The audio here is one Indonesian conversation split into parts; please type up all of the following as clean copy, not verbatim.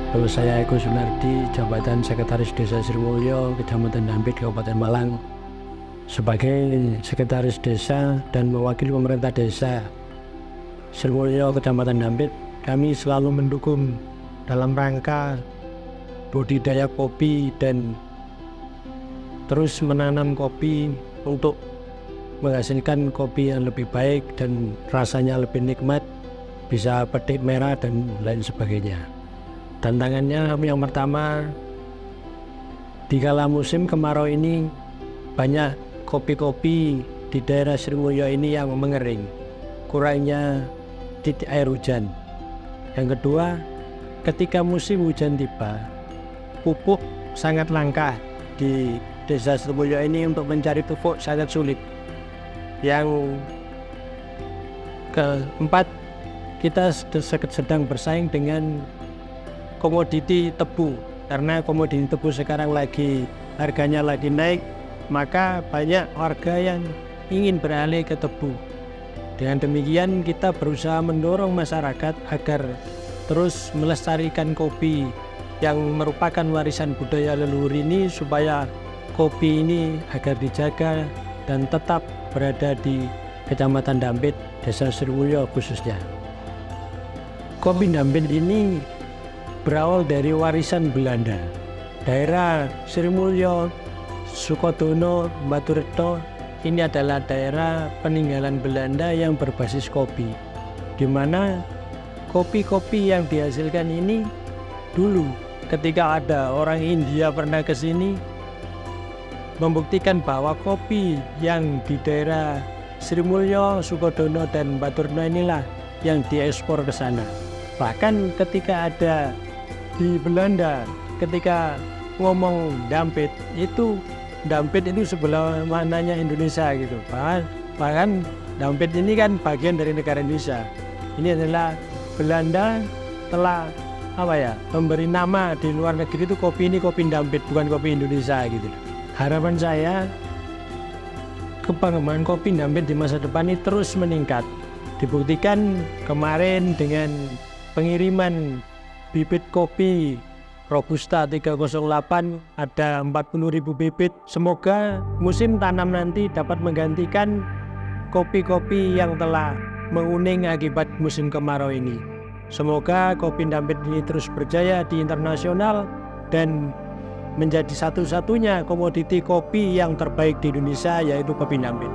Kalau saya Eko Sunardi, jabatan Sekretaris Desa Srimulyo, Kecamatan Dampit, Kabupaten Malang, sebagai Sekretaris Desa dan mewakili pemerintah desa Srimulyo, Kecamatan Dampit, kami selalu mendukung dalam rangka budidaya kopi dan terus menanam kopi untuk menghasilkan kopi yang lebih baik dan rasanya lebih nikmat, bisa petik merah dan lain sebagainya. Tantangannya yang pertama, di kala musim kemarau ini banyak kopi-kopi di daerah Srimulyo ini yang mengering, kurangnya titik air hujan. Yang kedua, ketika musim hujan tiba, pupuk sangat langka di desa Srimulyo ini. Untuk mencari pupuk sangat sulit. Yang keempat, kita sedang bersaing dengan komoditi tebu, karena komoditi tebu sekarang harganya lagi naik, maka banyak warga yang ingin beralih ke tebu. Dengan demikian kita berusaha mendorong masyarakat agar terus melestarikan kopi yang merupakan warisan budaya leluhur ini, supaya kopi ini agar dijaga dan tetap berada di Kecamatan Dampit, Desa Srimulyo khususnya. Kopi Dampit ini berawal dari warisan Belanda. Daerah Srimulyo, Sukodono, Batureto ini adalah daerah peninggalan Belanda yang berbasis kopi, di mana kopi-kopi yang dihasilkan ini dulu ketika ada orang India pernah ke sini, membuktikan bahwa kopi yang di daerah Srimulyo, Sukodono, dan Batureto inilah yang diekspor ke sana. Bahkan ketika ada di Belanda, ketika ngomong Dampit itu sebelah mananya Indonesia gitu. Bahkan Dampit ini kan bagian dari negara Indonesia. Ini adalah Belanda telah memberi nama di luar negeri itu kopi ini kopi Dampit, bukan kopi Indonesia gitu. Harapan saya pengembangan kopi Dampit di masa depan ini terus meningkat. Dibuktikan kemarin dengan pengiriman bibit kopi Robusta 308 ada 40.000 bibit. Semoga musim tanam nanti dapat menggantikan kopi-kopi yang telah menguning akibat musim kemarau ini. Semoga kopi Dampit ini terus berjaya di internasional dan menjadi satu-satunya komoditi kopi yang terbaik di Indonesia, yaitu kopi Dampit.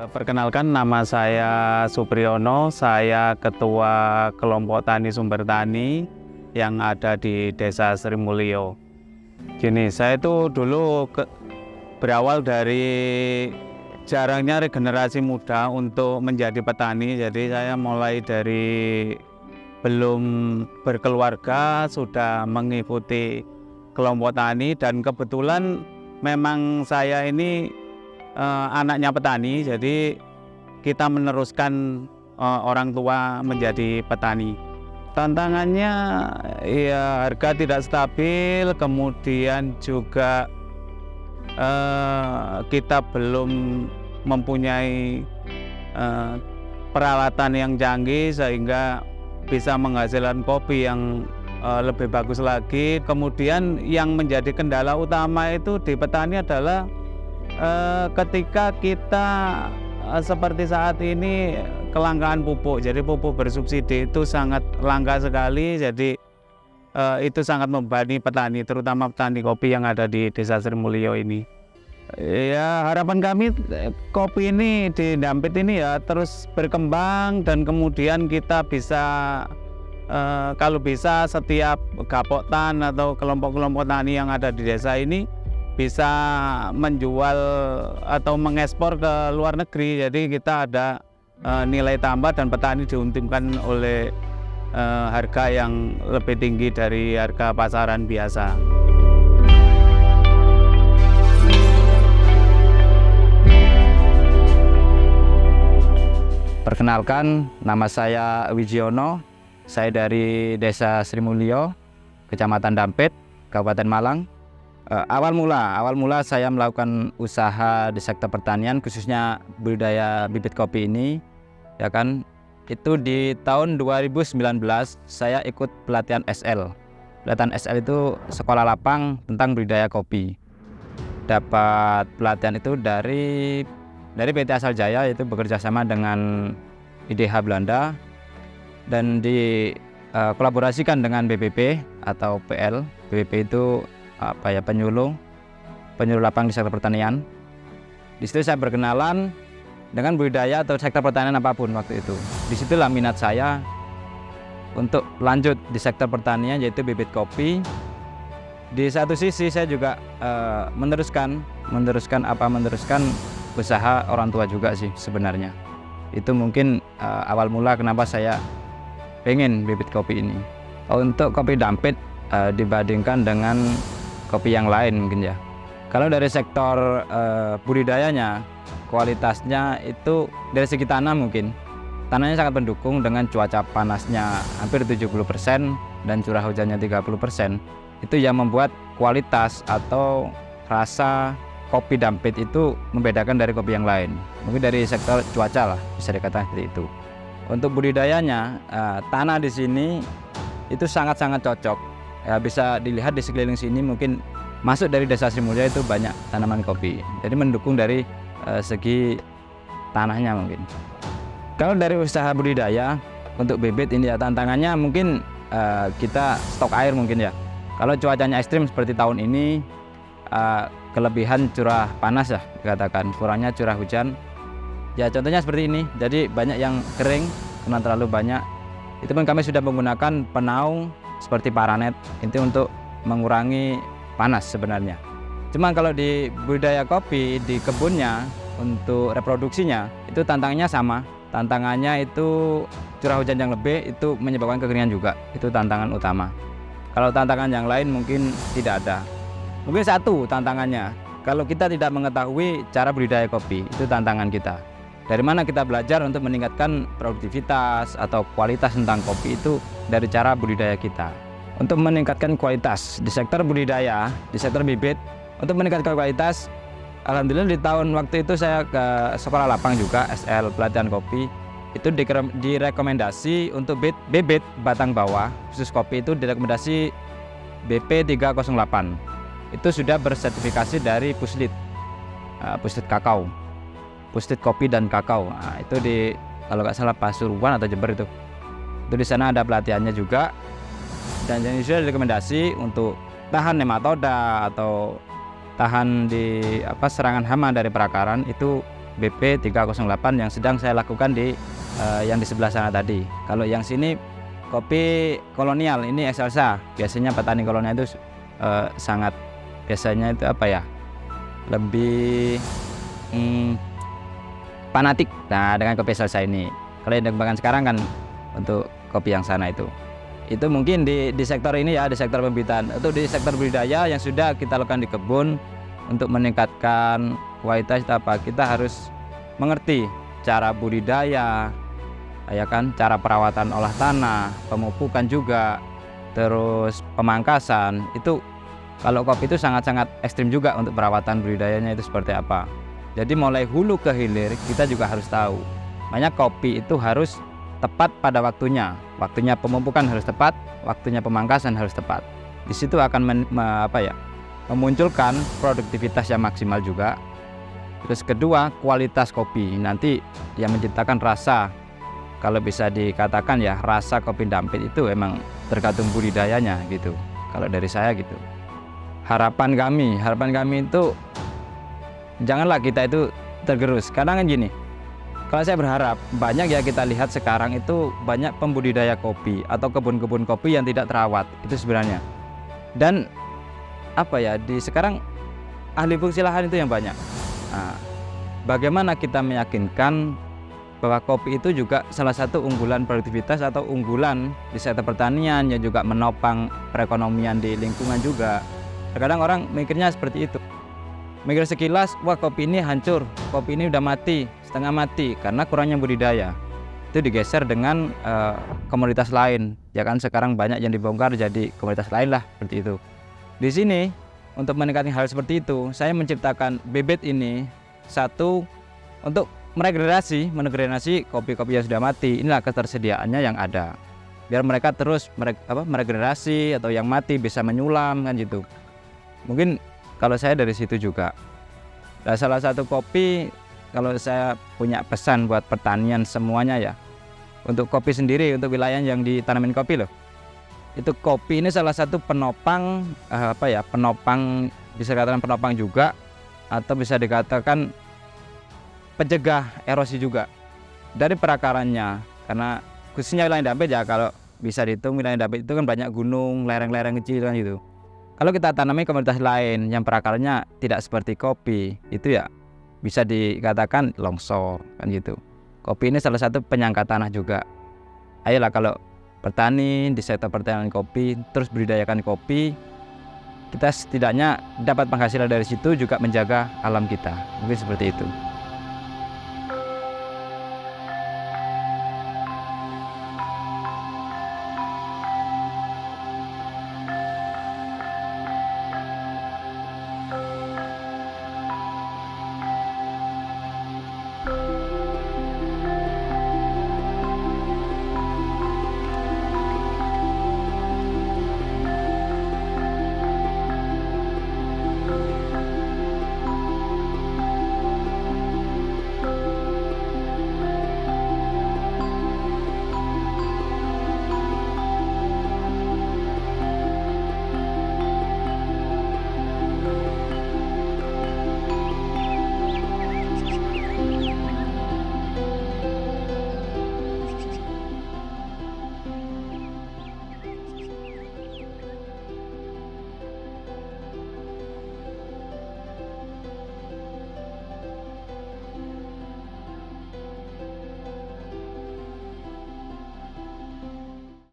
Perkenalkan, nama saya Supriyono, saya Ketua Kelompok Tani Sumber Tani yang ada di Desa Srimulyo. Gini, saya itu dulu berawal dari jarangnya regenerasi muda untuk menjadi petani. Jadi saya mulai dari belum berkeluarga sudah mengikuti kelompok tani, dan kebetulan memang saya ini anaknya petani, jadi kita meneruskan orang tua menjadi petani. Tantangannya ya harga tidak stabil, kemudian juga kita belum mempunyai peralatan yang canggih sehingga bisa menghasilkan kopi yang lebih bagus lagi. Kemudian yang menjadi kendala utama itu di petani adalah ketika kita seperti saat ini kelangkaan pupuk. Jadi pupuk bersubsidi itu sangat langka sekali. Jadi itu sangat membebani petani, terutama petani kopi yang ada di Desa Srimulyo ini. Ya, harapan kami kopi ini di Dampit ini ya terus berkembang, dan kemudian kita bisa kalau bisa setiap gapoktan atau kelompok-kelompok tani yang ada di desa ini bisa menjual atau mengekspor ke luar negeri. Jadi kita ada nilai tambah dan petani diuntungkan oleh harga yang lebih tinggi dari harga pasaran biasa. Perkenalkan, nama saya Wijiono. Saya dari Desa Srimulyo, Kecamatan Dampit, Kabupaten Malang. Awal mula saya melakukan usaha di sektor pertanian, khususnya budidaya bibit kopi ini, ya kan. Itu di tahun 2019 saya ikut pelatihan SL. Pelatihan SL itu sekolah lapang tentang budidaya kopi. Dapat pelatihan itu dari PT Asal Jaya, itu bekerja sama dengan IDH Belanda, dan kolaborasikan dengan BPP atau PL. BPP itu penyuluh lapang di sektor pertanian. Di situ saya berkenalan dengan budidaya atau sektor pertanian apapun waktu itu. Disitulah minat saya untuk lanjut di sektor pertanian, yaitu bibit kopi. Di satu sisi saya juga meneruskan usaha orang tua juga sih sebenarnya. Itu mungkin awal mula kenapa saya pengen bibit kopi ini. Untuk kopi Dampit dibandingkan dengan kopi yang lain mungkin ya. Kalau dari sektor budidayanya, kualitasnya itu dari segi tanah mungkin. Tanahnya sangat mendukung dengan cuaca panasnya hampir 70% dan curah hujannya 30%. Itu yang membuat kualitas atau rasa kopi Dampit itu membedakan dari kopi yang lain. Mungkin dari sektor cuaca lah, bisa dikatakan seperti itu. Untuk budidayanya, tanah di sini itu sangat-sangat cocok. Ya, bisa dilihat di sekeliling sini, mungkin masuk dari Desa Srimulyo itu banyak tanaman kopi. Jadi mendukung dari segi tanahnya mungkin. Kalau dari usaha budidaya untuk bibit ini ya, tantangannya mungkin kita stok air mungkin ya. Kalau cuacanya ekstrim seperti tahun ini, kelebihan curah panas ya dikatakan, kurangnya curah hujan. Ya contohnya seperti ini, jadi banyak yang kering karena terlalu banyak. Itu pun kami sudah menggunakan penaung seperti paranet, itu untuk mengurangi panas sebenarnya. Cuman kalau di budidaya kopi di kebunnya, untuk reproduksinya itu tantangannya sama. Tantangannya itu curah hujan yang lebih, itu menyebabkan kekeringan juga. Itu tantangan utama. Kalau tantangan yang lain mungkin tidak ada. Mungkin satu tantangannya, kalau kita tidak mengetahui cara budidaya kopi, itu tantangan kita. Dari mana kita belajar untuk meningkatkan produktivitas atau kualitas tentang kopi itu dari cara budidaya kita. Untuk meningkatkan kualitas di sektor budidaya, di sektor bibit, untuk meningkatkan kualitas, alhamdulillah di tahun waktu itu saya ke sekolah lapang juga, SL pelatihan kopi, itu direkomendasi untuk bibit batang bawah khusus kopi itu direkomendasi BP 308. Itu sudah bersertifikasi dari Puslit kakao, Puslit kopi dan kakao. Nah, itu di kalau nggak salah Pasuruan atau Jember itu di sana ada pelatihannya juga, dan yang sudah direkomendasi untuk tahan nematoda atau tahan di serangan hama dari perakaran, itu BP 308 yang sedang saya lakukan di yang di sebelah sana tadi. Kalau yang sini kopi kolonial ini Excelsa, biasanya petani kolonial itu sangat biasanya itu lebih fanatik dengan kopi Excelsa ini. Kalau yang dikembangkan sekarang kan untuk kopi yang sana itu mungkin di sektor ini ya, di sektor pembibitan. Untuk di sektor budidaya yang sudah kita lakukan di kebun, untuk meningkatkan kualitas kita harus mengerti cara budidaya, ya kan, cara perawatan olah tanah, pemupukan juga, terus pemangkasan. Itu kalau kopi itu sangat-sangat ekstrim juga untuk perawatan budidayanya itu seperti apa. Jadi mulai hulu ke hilir kita juga harus tahu. Makanya kopi itu harus tepat pada waktunya. Waktunya pemupukan harus tepat, waktunya pemangkasan harus tepat. Di situ akan memunculkan produktivitas yang maksimal juga. Terus kedua, kualitas kopi nanti yang menciptakan rasa. Kalau bisa dikatakan ya, rasa kopi Dampit itu emang tergantung budidayanya gitu. Kalau dari saya gitu. Harapan kami itu janganlah kita itu tergerus. Kadang kan gini, kalau saya berharap banyak ya kita lihat sekarang itu banyak pembudidaya kopi atau kebun-kebun kopi yang tidak terawat itu sebenarnya. Dan apa ya, di sekarang ahli fungsi lahan itu yang banyak. Nah, bagaimana kita meyakinkan bahwa kopi itu juga salah satu unggulan produktivitas atau unggulan di sektor pertanian yang juga menopang perekonomian di lingkungan juga. Terkadang orang mikirnya seperti itu. Mikir sekilas, wah kopi ini hancur, kopi ini udah mati, setengah mati karena kurangnya budidaya. Itu digeser dengan komoditas lain. Ya kan sekarang banyak yang dibongkar jadi komoditas lain lah seperti itu. Di sini untuk meningkatkan hal seperti itu, saya menciptakan bibit ini satu untuk meregenerasi kopi-kopi yang sudah mati. Inilah ketersediaannya yang ada. Biar mereka terus meregenerasi atau yang mati bisa menyulam kan gitu. Mungkin kalau saya dari situ juga. Nah, salah satu kopi, kalau saya punya pesan buat pertanian semuanya ya, untuk kopi sendiri, untuk wilayah yang ditanamin kopi loh, itu kopi ini salah satu penopang penopang, bisa dikatakan penopang juga, atau bisa dikatakan pencegah erosi juga dari perakarannya. Karena khususnya wilayah Dampit ya, kalau bisa dihitung wilayah Dampit itu kan banyak gunung, lereng-lereng kecil kan gitu. Kalau kita tanami komoditas lain yang perakarannya tidak seperti kopi, itu ya bisa dikatakan longsor kan gitu. Kopi ini salah satu penyangga tanah juga. Ayolah kalau petani di sektor pertanian kopi terus budidayakan kopi, kita setidaknya dapat penghasilan dari situ juga menjaga alam kita. Mungkin seperti itu.